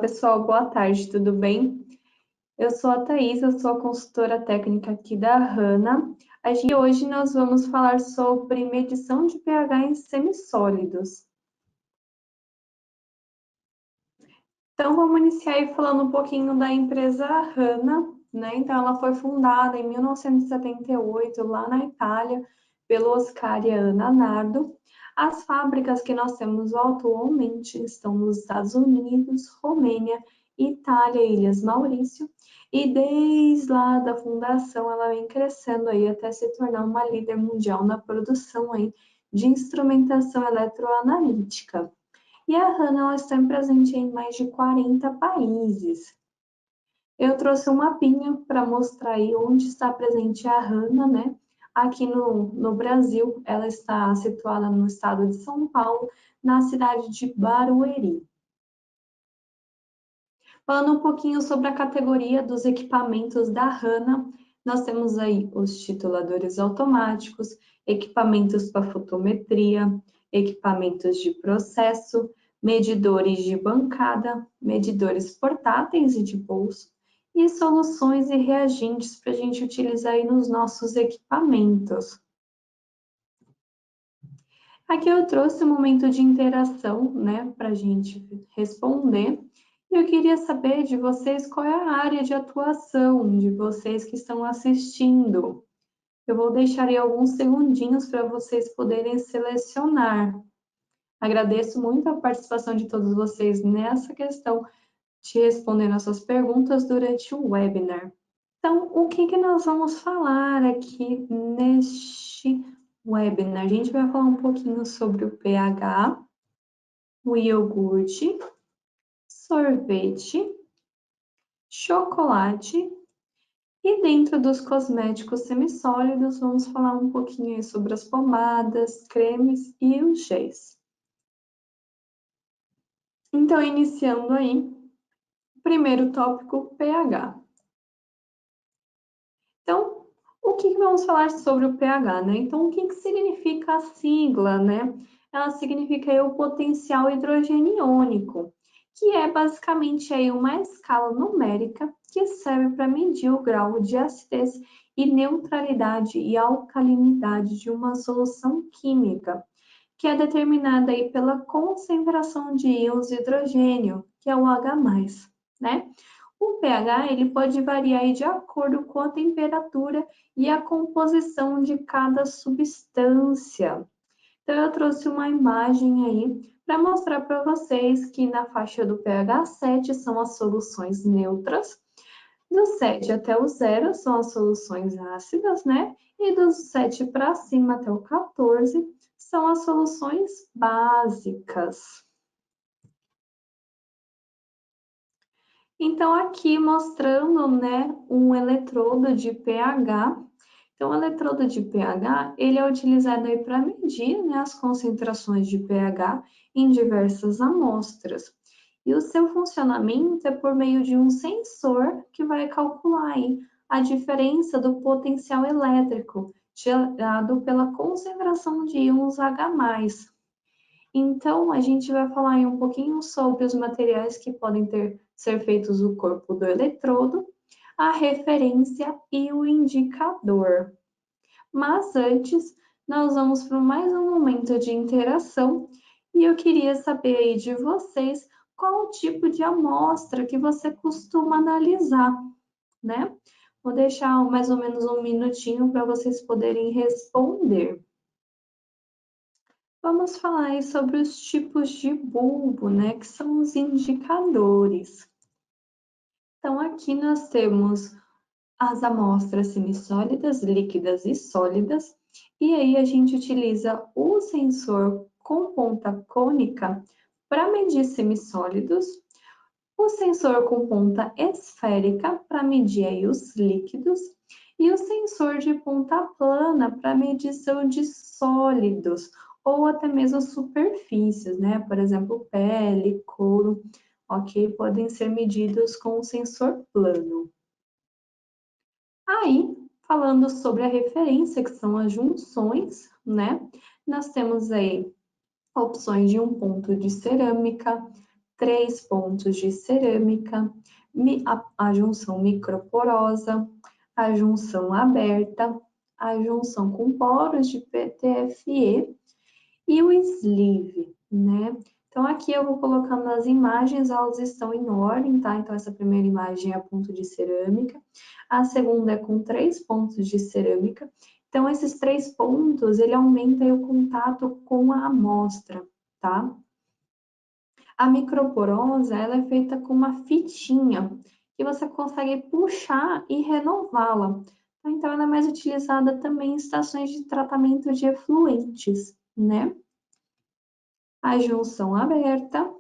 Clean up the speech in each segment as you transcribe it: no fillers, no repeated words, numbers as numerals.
pessoal, boa tarde, tudo bem? Eu sou a Thaís, eu sou a consultora técnica aqui da Hanna. Hoje nós vamos falar sobre medição de pH em semissólidos. Então, vamos iniciar aí falando um pouquinho da empresa Hanna, né? Então, ela foi fundada em 1978, lá na Itália, pelo Oscar e a Ana Nardo. As fábricas que nós temos atualmente estão nos Estados Unidos, Romênia, Itália, Ilhas Maurício, e desde lá da fundação ela vem crescendo aí até se tornar uma líder mundial na produção aí de instrumentação eletroanalítica. E a Hanna ela está presente em mais de 40 países. Eu trouxe um mapinha para mostrar aí onde está presente a Hanna, né? Aqui no Brasil, ela está situada no estado de São Paulo, na cidade de Barueri. Falando um pouquinho sobre a categoria dos equipamentos da Hanna, nós temos aí os tituladores automáticos, equipamentos para fotometria, equipamentos de processo, medidores de bancada, medidores portáteis e de bolso, e soluções e reagentes para a gente utilizar aí nos nossos equipamentos. Aqui eu trouxe um momento de interação, né, para a gente responder. E eu queria saber de vocês qual é a área de atuação de vocês que estão assistindo. Eu vou deixar aí alguns segundinhos para vocês poderem selecionar. Agradeço muito a participação de todos vocês nessa questão de responder nossas perguntas durante o webinar. Então, o que nós vamos falar aqui neste webinar? A gente vai falar um pouquinho sobre o pH, o iogurte, sorvete, chocolate e dentro dos cosméticos semissólidos vamos falar um pouquinho aí sobre as pomadas, cremes e os géis. Então, iniciando aí, primeiro tópico, pH. Então, o que vamos falar sobre o pH, né? Então, o que significa a sigla, né? Ela significa aí o potencial hidrogênio iônico, que é basicamente aí uma escala numérica que serve para medir o grau de acidez e neutralidade e alcalinidade de uma solução química, que é determinada aí pela concentração de íons de hidrogênio, que é o H+, né? O pH ele pode variar aí de acordo com a temperatura e a composição de cada substância. Então, eu trouxe uma imagem aí para mostrar para vocês que na faixa do pH 7 são as soluções neutras, do 7 até o 0 são as soluções ácidas, né? E do 7 para cima até o 14 são as soluções básicas. Então, aqui mostrando, né, um eletrodo de pH. Então, o eletrodo de pH, ele é utilizado aí para medir, né, as concentrações de pH em diversas amostras. E o seu funcionamento é por meio de um sensor que vai calcular aí a diferença do potencial elétrico gerado pela concentração de íons H+. Então, a gente vai falar aí um pouquinho sobre os materiais que podem ser feitos do corpo do eletrodo, a referência e o indicador. Mas antes, nós vamos para mais um momento de interação e eu queria saber aí de vocês qual o tipo de amostra que você costuma analisar, né? Vou deixar mais ou menos um minutinho para vocês poderem responder. Vamos falar aí sobre os tipos de bulbo, né, que são os indicadores. Então, aqui nós temos as amostras semissólidas, líquidas e sólidas, e aí a gente utiliza o sensor com ponta cônica para medir semissólidos, o sensor com ponta esférica para medir aí os líquidos, e o sensor de ponta plana para medição de sólidos, ou até mesmo superfícies, né? Por exemplo, pele, couro, ok? Podem ser medidos com o sensor plano. Aí, falando sobre a referência, que são as junções, né? Nós temos aí opções de um ponto de cerâmica, 3 pontos de cerâmica, a junção microporosa, a junção aberta, a junção com poros de PTFE e o sleeve, né? Então, aqui eu vou colocando as imagens, elas estão em ordem, tá? Então, essa primeira imagem é ponto de cerâmica, a segunda é com 3 pontos de cerâmica. Então, esses 3 pontos, ele aumenta o contato com a amostra, tá? A microporosa, ela é feita com uma fitinha, que você consegue puxar e renová-la. Então, ela é mais utilizada também em estações de tratamento de efluentes, né? A junção aberta,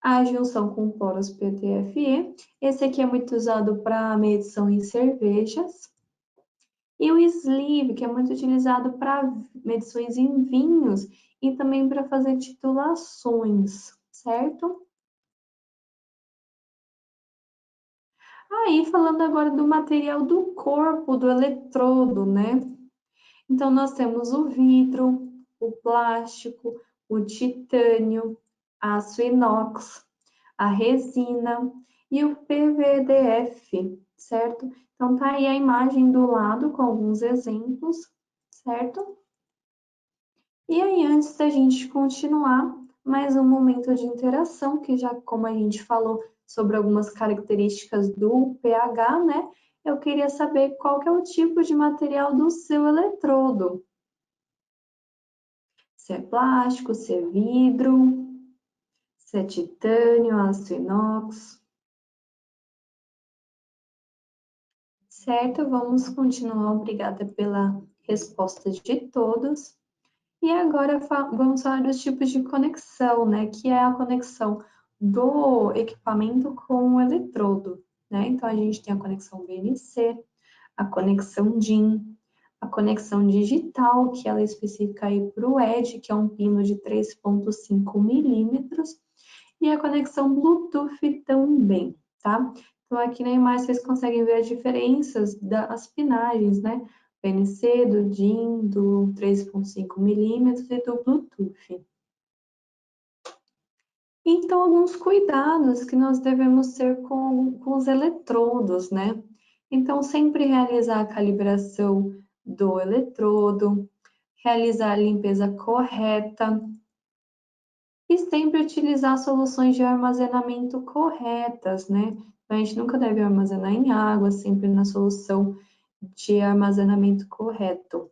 a junção com poros PTFE, esse aqui é muito usado para medição em cervejas, e o sleeve, que é muito utilizado para medições em vinhos e também para fazer titulações, certo? Aí, falando agora do material do corpo do eletrodo, né? Então, nós temos o vidro, o plástico, o titânio, aço inox, a resina e o PVDF, certo? Então, tá aí a imagem do lado com alguns exemplos, certo? E aí, antes da gente continuar, mais um momento de interação, que já como a gente falou sobre algumas características do pH, né? Eu queria saber qual que é o tipo de material do seu eletrodo. Se é plástico, se é vidro, se é titânio, aço inox. Certo, vamos continuar. Obrigada pela resposta de todos. E agora vamos falar dos tipos de conexão, né? Que é a conexão do equipamento com o eletrodo, né? Então, a gente tem a conexão BNC, a conexão DIN, a conexão digital, que ela é específica aí para o ED, que é um pino de 3,5 milímetros, e a conexão Bluetooth também, tá? Então, aqui na imagem vocês conseguem ver as diferenças das pinagens, né? PNC, do DIN, do 3,5 milímetros e do Bluetooth. Então, alguns cuidados que nós devemos ter com os eletrodos, né? Então, sempre realizar a calibração do eletrodo, realizar a limpeza correta, e sempre utilizar soluções de armazenamento corretas, né? A gente nunca deve armazenar em água, sempre na solução de armazenamento correto.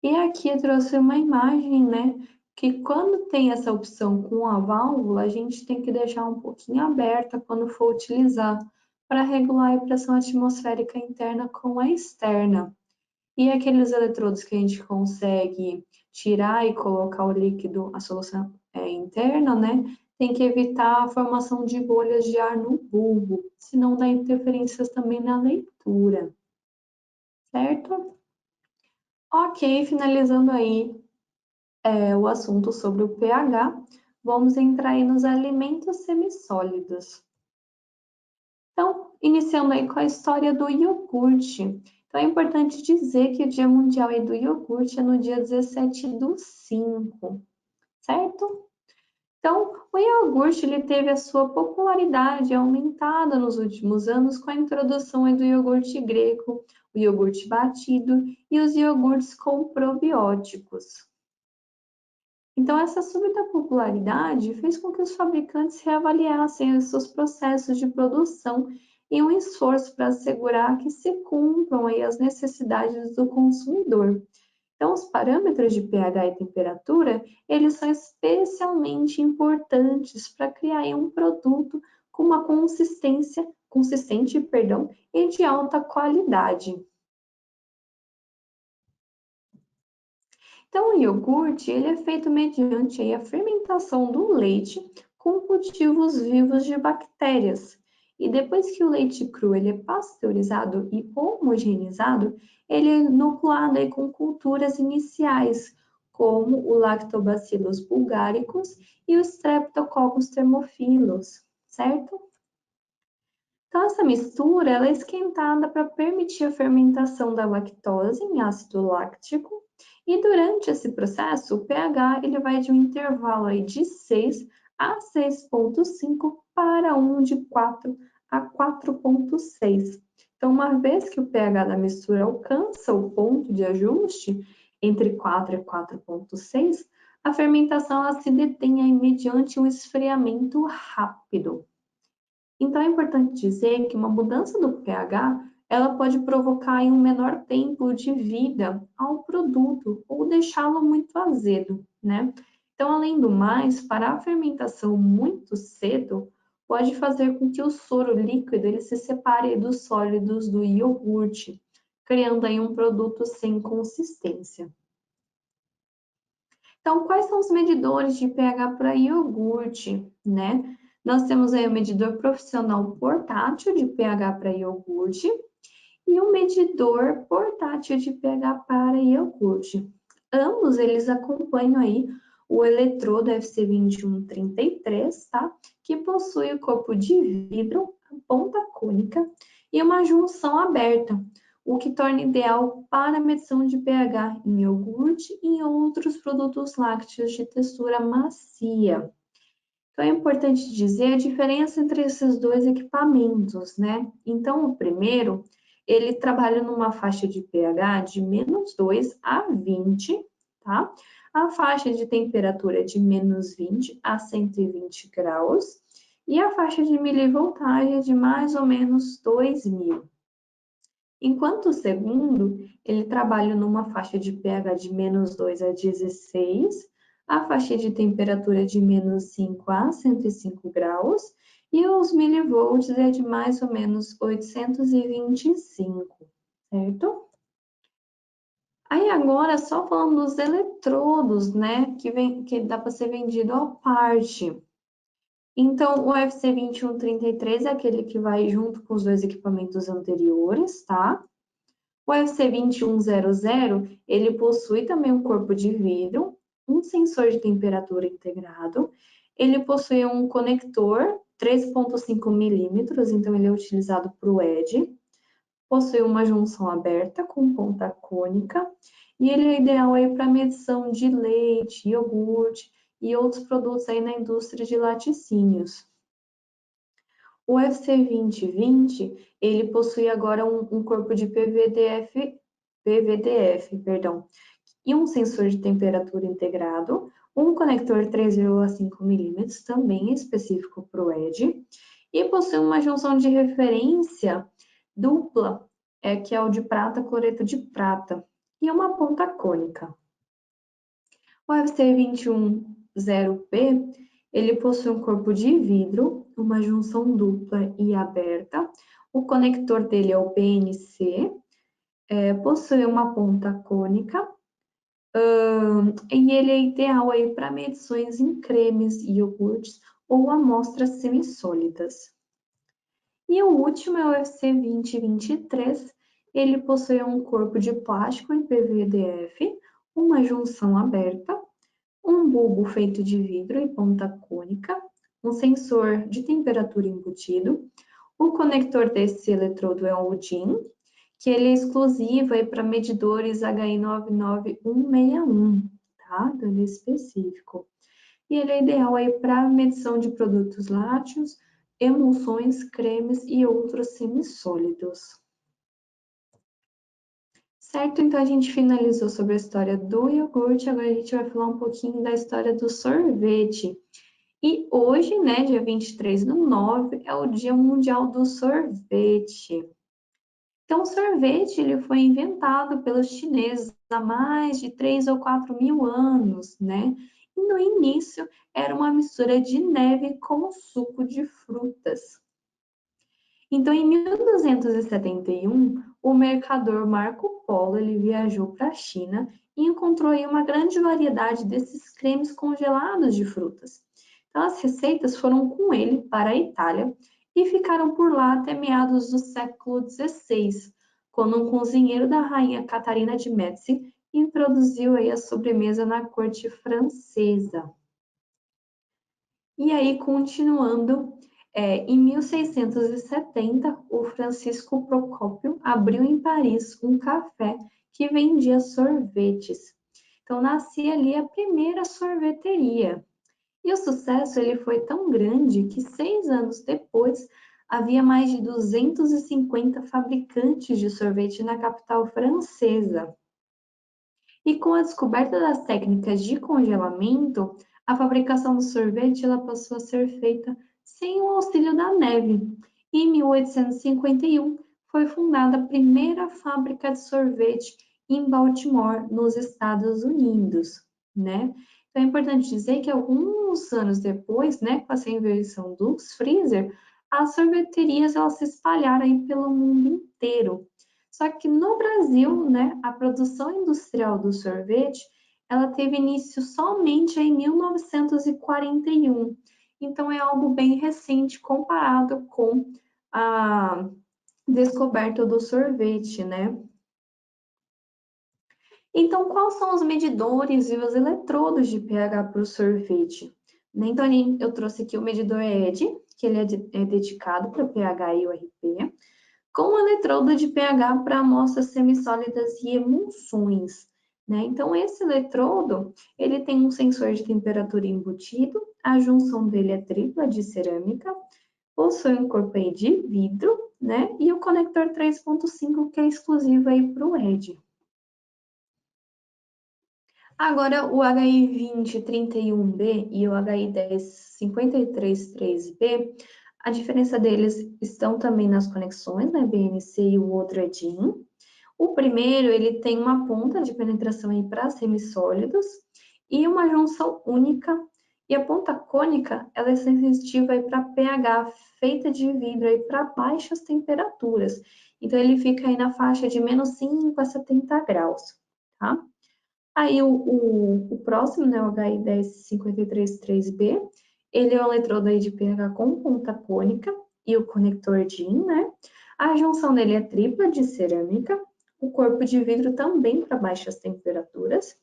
E aqui eu trouxe uma imagem, né? Que quando tem essa opção com a válvula, a gente tem que deixar um pouquinho aberta quando for utilizar, para regular a pressão atmosférica interna com a externa. E aqueles eletrodos que a gente consegue tirar e colocar o líquido, a solução interna, né? Tem que evitar a formação de bolhas de ar no bulbo, senão dá interferências também na leitura, certo? Ok, finalizando aí o assunto sobre o pH, vamos entrar aí nos alimentos semissólidos. Então, iniciando aí com a história do iogurte. Então, é importante dizer que o Dia Mundial aí do Iogurte é no dia 17/5, certo? Então, o iogurte ele teve a sua popularidade aumentada nos últimos anos com a introdução aí do iogurte grego, o iogurte batido e os iogurtes com probióticos. Então, essa súbita popularidade fez com que os fabricantes reavaliassem os seus processos de produção em um esforço para assegurar que se cumpram aí as necessidades do consumidor. Então, os parâmetros de pH e temperatura, eles são especialmente importantes para criar aí um produto com uma consistente, e de alta qualidade. Então, o iogurte ele é feito mediante aí, a fermentação do leite com cultivos vivos de bactérias. E depois que o leite cru ele é pasteurizado e homogeneizado, ele é inoculado aí com culturas iniciais, como o Lactobacillus bulgaricus e os Streptococcus thermophilus, certo? Então, essa mistura ela é esquentada para permitir a fermentação da lactose em ácido láctico e durante esse processo o pH ele vai de um intervalo aí de 6 a 6,5 para um de 4 a 4,6. Então, uma vez que o pH da mistura alcança o ponto de ajuste entre 4 e 4,6, a fermentação ela se detém aí mediante um esfriamento rápido. Então, é importante dizer que uma mudança do pH ela pode provocar aí um menor tempo de vida ao produto ou deixá-lo muito azedo, né? Então, além do mais, para a fermentação muito cedo, pode fazer com que o soro líquido ele se separe dos sólidos do iogurte, criando aí um produto sem consistência. Então, quais são os medidores de pH para iogurte, né? Nós temos aí o medidor profissional portátil de pH para iogurte e um medidor portátil de pH para iogurte. Ambos eles acompanham aí o eletrodo FC2133, tá? Que possui o corpo de vidro, a ponta cônica e uma junção aberta, o que torna ideal para a medição de pH em iogurte e em outros produtos lácteos de textura macia. Então, é importante dizer a diferença entre esses dois equipamentos, né? Então, o primeiro, ele trabalha numa faixa de pH de -2 a 20, tá? A faixa de temperatura de -20 a 120 graus e a faixa de milivoltagem de mais ou menos 2000. Enquanto o segundo, ele trabalha numa faixa de pH de -2 a 16, a faixa de temperatura de -5 a 105 graus e os milivolts é de mais ou menos 825, certo? Aí agora, só falando dos eletrodos, né, que dá para ser vendido à parte. Então, o FC2133 é aquele que vai junto com os dois equipamentos anteriores, tá? O FC2100, ele possui também um corpo de vidro, um sensor de temperatura integrado, ele possui um conector 3,5 milímetros, então ele é utilizado para o ED, possui uma junção aberta com ponta cônica, e ele é ideal aí para medição de leite, iogurte e outros produtos aí na indústria de laticínios. O FC2020, ele possui agora um corpo de PVDF, perdão, e um sensor de temperatura integrado, um conector 3,5 milímetros, também específico para o ED, e possui uma junção de referência dupla, que é o de prata, cloreto de prata, e uma ponta cônica. O FC210P, ele possui um corpo de vidro, uma junção dupla e aberta, o conector dele é o PNC, possui uma ponta cônica, e ele é ideal aí para medições em cremes, iogurtes ou amostras semissólidas. E o último é o FC2023, ele possui um corpo de plástico em PVDF, uma junção aberta, um bulbo feito de vidro e ponta cônica, um sensor de temperatura embutido, o conector desse eletrodo é o DIN, que ele é exclusivo para medidores HI99161, tá? Então, ele é específico. E ele é ideal aí para medição de produtos lácteos, emulsões, cremes e outros semissólidos. Certo? Então, a gente finalizou sobre a história do iogurte, agora a gente vai falar um pouquinho da história do sorvete. E hoje, né, dia 23/9, é o Dia Mundial do Sorvete. Então, o sorvete ele foi inventado pelos chineses há mais de 3 ou 4 mil anos, né? E no início era uma mistura de neve com suco de frutas. Então, em 1271, o mercador Marco Polo ele viajou para a China e encontrou aí uma grande variedade desses cremes congelados de frutas. Então, as receitas foram com ele para a Itália e ficaram por lá até meados do século XVI, quando um cozinheiro da rainha Catarina de Médici introduziu aí a sobremesa na corte francesa. E aí, continuando, em 1670, o Francisco Procópio abriu em Paris um café que vendia sorvetes. Então, nascia ali a primeira sorveteria. E o sucesso ele foi tão grande que 6 anos depois havia mais de 250 fabricantes de sorvete na capital francesa. E com a descoberta das técnicas de congelamento, a fabricação do sorvete ela passou a ser feita sem o auxílio da neve. E em 1851 foi fundada a primeira fábrica de sorvete em Baltimore, nos Estados Unidos, né? Então é importante dizer que alguns anos depois, né, com essa invenção dos freezer, as sorveterias elas se espalharam aí pelo mundo inteiro. Só que no Brasil, né, a produção industrial do sorvete, ela teve início somente em 1941. Então é algo bem recente comparado com a descoberta do sorvete, né? Então, quais são os medidores e os eletrodos de pH para o sorvete? Né, então, eu trouxe aqui o medidor ED, que ele é dedicado para pH e URP, com o eletrodo de pH para amostras semissólidas e emulsões. Né? Então, esse eletrodo, ele tem um sensor de temperatura embutido, a junção dele é tripla de cerâmica, possui um corpo aí de vidro, né? E o conector 3.5, que é exclusivo aí para o ED. Agora, o HI2031B e o HI1053-3B, a diferença deles estão também nas conexões, né, BNC e o outro é DIN. O primeiro, ele tem uma ponta de penetração aí para semissólidos e uma junção única. E a ponta cônica, ela é sensitiva aí para pH, feita de vidro aí para baixas temperaturas. Então, ele fica aí na faixa de -5 a 70 graus, tá? Aí o próximo, né, o HI1053-3B, ele é um eletrodo aí de pH com ponta cônica e o conector DIN, né? A junção dele é tripla de cerâmica, o corpo de vidro também para baixas temperaturas,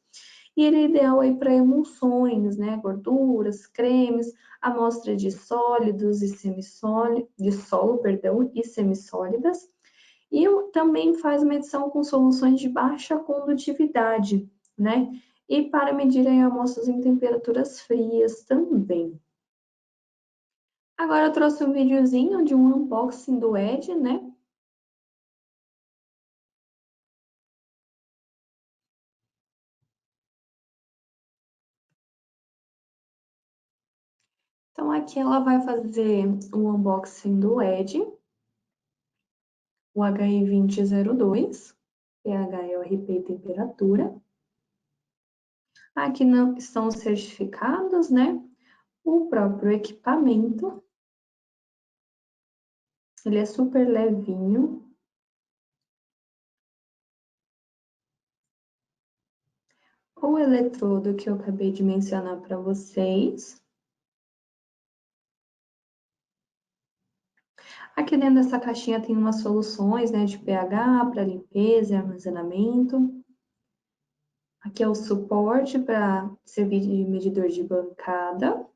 e ele é ideal aí para emulsões, né, gorduras, cremes, amostra de sólidos e semissólidos, de solo, perdão, e semissólidas, e também faz medição com soluções de baixa condutividade, né? E para medir aí amostras em temperaturas frias também. Agora eu trouxe um videozinho de um unboxing do Ed, né? Então aqui ela vai fazer o unboxing do Ed, o HI2002, pH, URP e temperatura. Aqui não estão os certificados, né? O próprio equipamento. Ele é super levinho. O eletrodo que eu acabei de mencionar para vocês. Aqui dentro dessa caixinha tem umas soluções, né, de pH para limpeza e armazenamento. Aqui é o suporte para servir de medidor de bancada.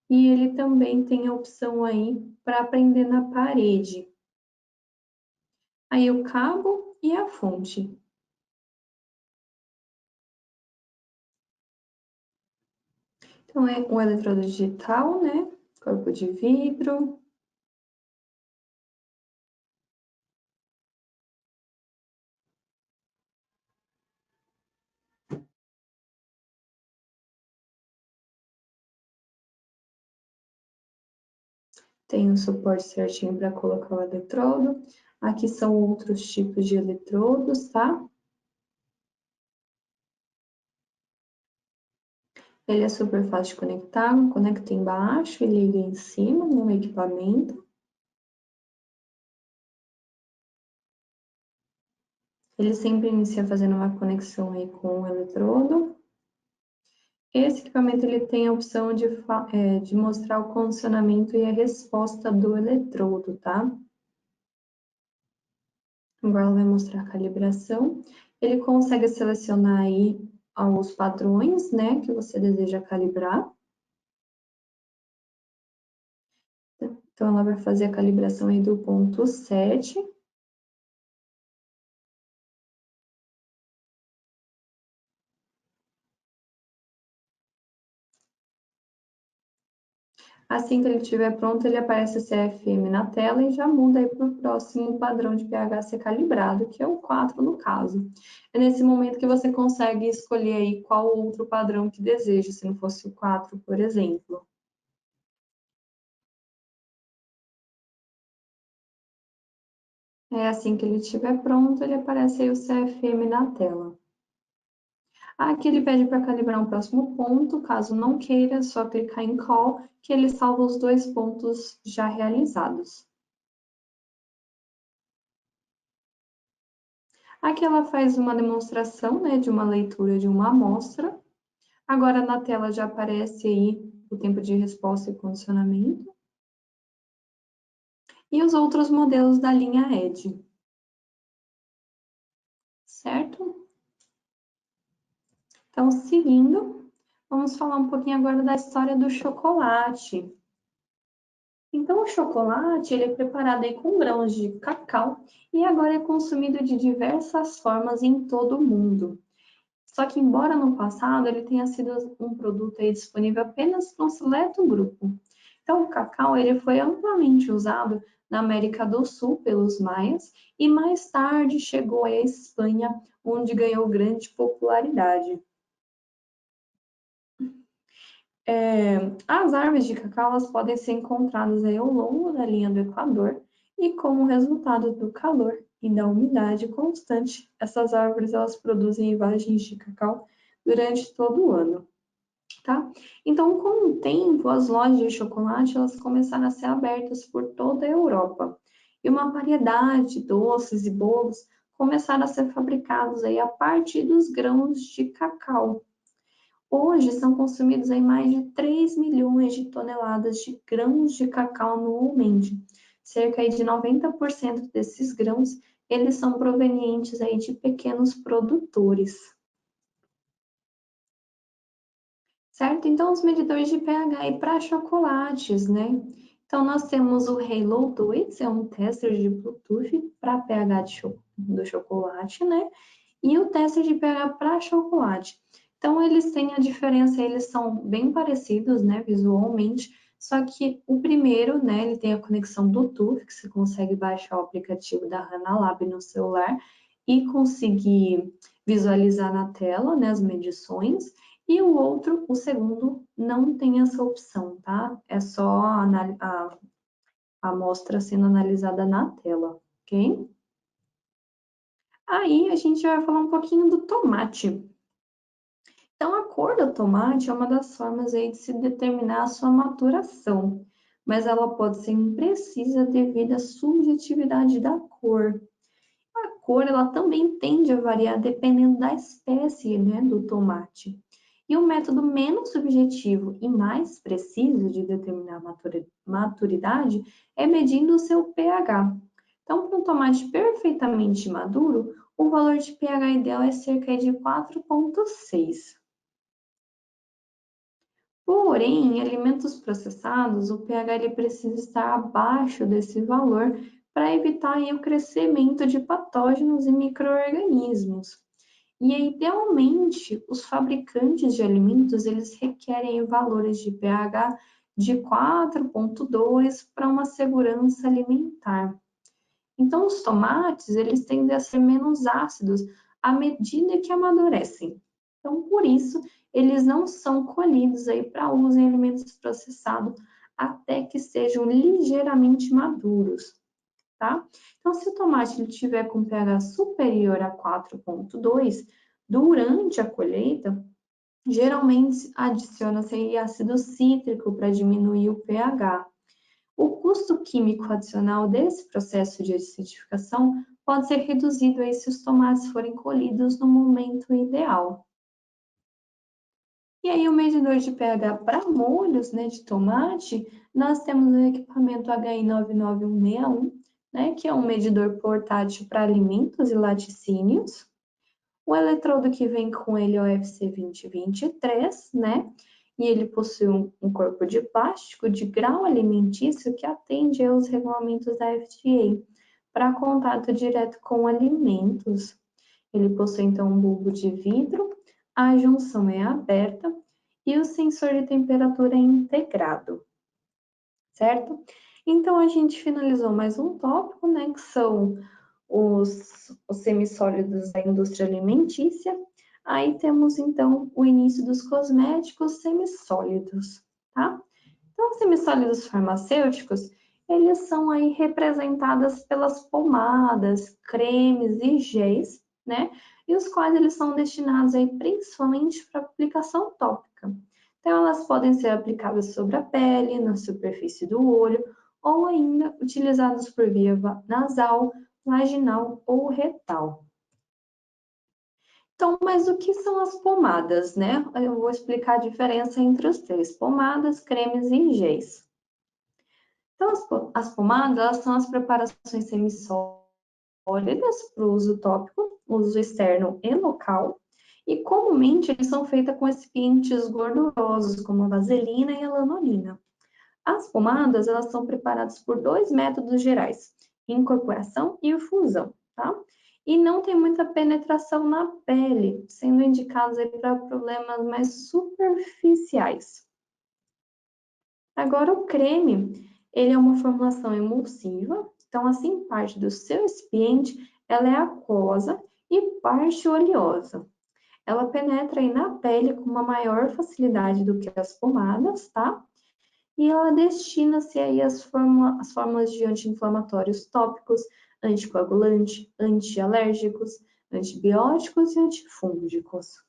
E ele também tem a opção aí para prender na parede. Aí o cabo e a fonte. Então é um eletrodo digital, né? Corpo de vidro. Tem o suporte certinho para colocar o eletrodo. Aqui são outros tipos de eletrodos, tá? Ele é super fácil de conectar, conecta embaixo e liga em cima no equipamento. Ele sempre inicia fazendo uma conexão aí com o eletrodo. Esse equipamento ele tem a opção de mostrar o condicionamento e a resposta do eletrodo, tá? Agora ela vai mostrar a calibração. Ele consegue selecionar aí os padrões, né, que você deseja calibrar. Então, ela vai fazer a calibração aí do ponto 7. Assim que ele estiver pronto, ele aparece CFM na tela e já muda aí para o próximo padrão de pH a ser calibrado, que é o 4 no caso. É nesse momento que você consegue escolher aí qual outro padrão que deseja, se não fosse o 4, por exemplo. É assim que ele estiver pronto, ele aparece aí o CFM na tela. Aqui ele pede para calibrar um próximo ponto, caso não queira, é só clicar em Call, que ele salva os 2 pontos já realizados. Aqui ela faz uma demonstração, né, de uma leitura de uma amostra. Agora na tela já aparece aí o tempo de resposta e condicionamento. E os outros modelos da linha ED. Certo? Então, seguindo, vamos falar um pouquinho agora da história do chocolate. Então, o chocolate ele é preparado aí com grãos de cacau e agora é consumido de diversas formas em todo o mundo. Só que, embora no passado ele tenha sido um produto aí disponível apenas para um seleto grupo. Então, o cacau ele foi amplamente usado na América do Sul pelos maias e mais tarde chegou à Espanha, onde ganhou grande popularidade. As árvores de cacau elas podem ser encontradas aí ao longo da linha do Equador e como resultado do calor e da umidade constante, essas árvores elas produzem imagens de cacau durante todo o ano, tá? Então, com o tempo, as lojas de chocolate elas começaram a ser abertas por toda a Europa e uma variedade de doces e bolos começaram a ser fabricados aí a partir dos grãos de cacau. Hoje são consumidos aí mais de 3 milhões de toneladas de grãos de cacau anualmente. Cerca aí de 90% desses grãos, eles são provenientes aí de pequenos produtores. Certo? Então, os medidores de pH aí para chocolates, né? Então, nós temos o Halo 2, é um tester de Bluetooth para pH do chocolate, né? E o teste de pH para chocolate. Então, eles têm a diferença, eles são bem parecidos, né, visualmente, só que o primeiro, né, ele tem a conexão Bluetooth, que você consegue baixar o aplicativo da HANA-Lab no celular e conseguir visualizar na tela, né, as medições, e o outro, o segundo, não tem essa opção, tá? É só a amostra sendo analisada na tela, ok? Aí a gente vai falar um pouquinho do tomate. Então, a cor do tomate é uma das formas aí de se determinar a sua maturação, mas ela pode ser imprecisa devido à subjetividade da cor. A cor ela também tende a variar dependendo da espécie, né, do tomate. E o método menos subjetivo e mais preciso de determinar a maturidade é medindo o seu pH. Então, para um tomate perfeitamente maduro, o valor de pH ideal é cerca de 4,6. Porém, em alimentos processados, o pH ele precisa estar abaixo desse valor para evitar aí, o crescimento de patógenos e micro-organismos. E idealmente, os fabricantes de alimentos eles requerem valores de pH de 4,2 para uma segurança alimentar. Então, os tomates eles tendem a ser menos ácidos à medida que amadurecem. Então, por isso, eles não são colhidos aí para uso em alimentos processados até que sejam ligeiramente maduros, tá? Então, se o tomate ele tiver com pH superior a 4,2, durante a colheita, geralmente adiciona-se ácido cítrico para diminuir o pH. O custo químico adicional desse processo de acidificação pode ser reduzido aí se os tomates forem colhidos no momento ideal. E aí, o medidor de pH para molhos, né, de tomate, nós temos o equipamento HI 99161, né, que é um medidor portátil para alimentos e laticínios. O eletrodo que vem com ele é o FC 2023, né, e ele possui um corpo de plástico de grau alimentício que atende aos regulamentos da FDA para contato direto com alimentos. Ele possui então um bulbo de vidro, a junção é aberta e o sensor de temperatura é integrado. certo? Então, a gente finalizou mais um tópico, né, que são os semissólidos da indústria alimentícia. Aí temos, então, o início dos cosméticos semissólidos, tá? Então, os semissólidos farmacêuticos, eles são aí representados pelas pomadas, cremes e géis, né? E os quais eles são destinados aí principalmente para aplicação tópica. Então, elas podem ser aplicadas sobre a pele, na superfície do olho, ou ainda utilizados por via nasal, vaginal ou retal. Então, mas o que são as pomadas, né? Eu vou explicar a diferença entre os três: pomadas, cremes e géis. Então, as pomadas, elas são as preparações semissólidas para o uso tópico, uso externo e local, e comumente eles são feitos com excipientes gordurosos, como a vaselina e a lanolina. As pomadas, elas são preparadas por dois métodos gerais: incorporação e infusão, tá? E não tem muita penetração na pele, sendo indicados aí para problemas mais superficiais. Agora, o creme, ele é uma formulação emulsiva, então, assim, parte do seu excipiente, ela é aquosa e parte oleosa. Ela penetra aí na pele com uma maior facilidade do que as pomadas, tá? E ela destina-se aí às formas de anti-inflamatórios tópicos, anticoagulante, antialérgicos, antibióticos e antifúngicos.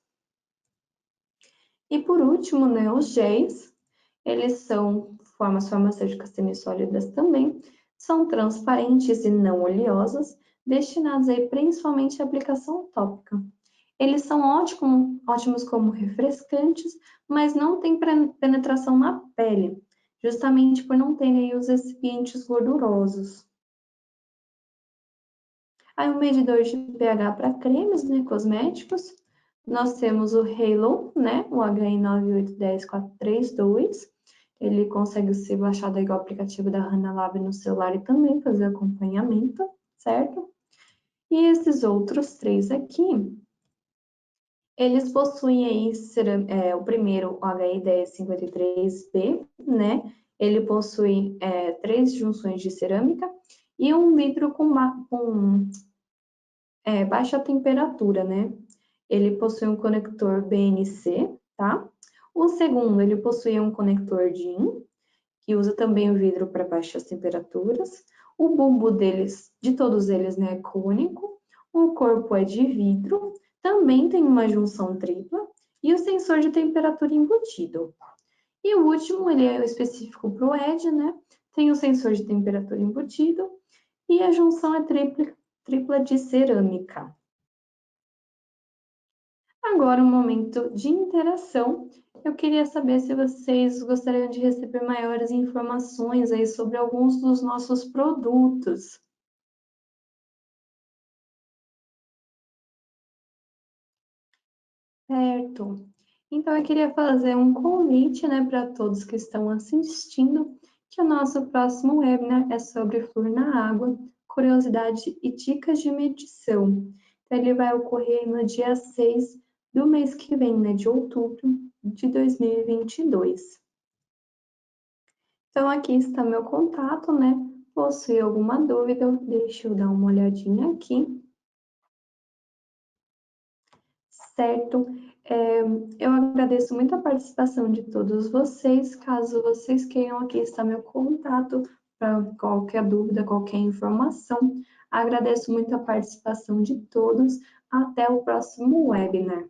E por último, né, os géis, eles são formas farmacêuticas semissólidas também, são transparentes e não oleosas, destinados aí principalmente à aplicação tópica. Eles são ótimos como refrescantes, mas não têm penetração na pele, justamente por não terem os recipientes gordurosos. Aí o medidor de pH para cremes, né, cosméticos, nós temos o Halo, né, o HI9810432. Ele consegue ser baixado igual o aplicativo da Hanalab no celular e também fazer acompanhamento, certo? E esses outros três aqui, eles possuem aí o primeiro, o HI1053B, né? Ele possui 3 junções de cerâmica e um vidro com baixa temperatura, né? Ele possui um conector BNC, tá? O segundo, ele possui um conector DIN, que usa também o vidro para baixas temperaturas. O bulbo deles, de todos eles, né, é cônico. O corpo é de vidro, também tem uma junção tripla e o sensor de temperatura embutido. E o último, ele é específico para o ED, né? Tem o sensor de temperatura embutido e a junção é tripla de cerâmica. Agora, um momento de interação. Eu queria saber se vocês gostariam de receber maiores informações aí sobre alguns dos nossos produtos. Certo. Então, eu queria fazer um convite, né, para todos que estão assistindo, que o nosso próximo webinar é sobre flúor na água, curiosidade e dicas de medição. Então, ele vai ocorrer no dia 6 do mês que vem, né, de outubro de 2022. Então, aqui está meu contato, né? Possui alguma dúvida, deixa eu dar uma olhadinha aqui, certo? Eu agradeço muito a participação de todos vocês. Caso vocês queiram, aqui está meu contato para qualquer dúvida, qualquer informação. Agradeço muito a participação de todos. Até o próximo webinar.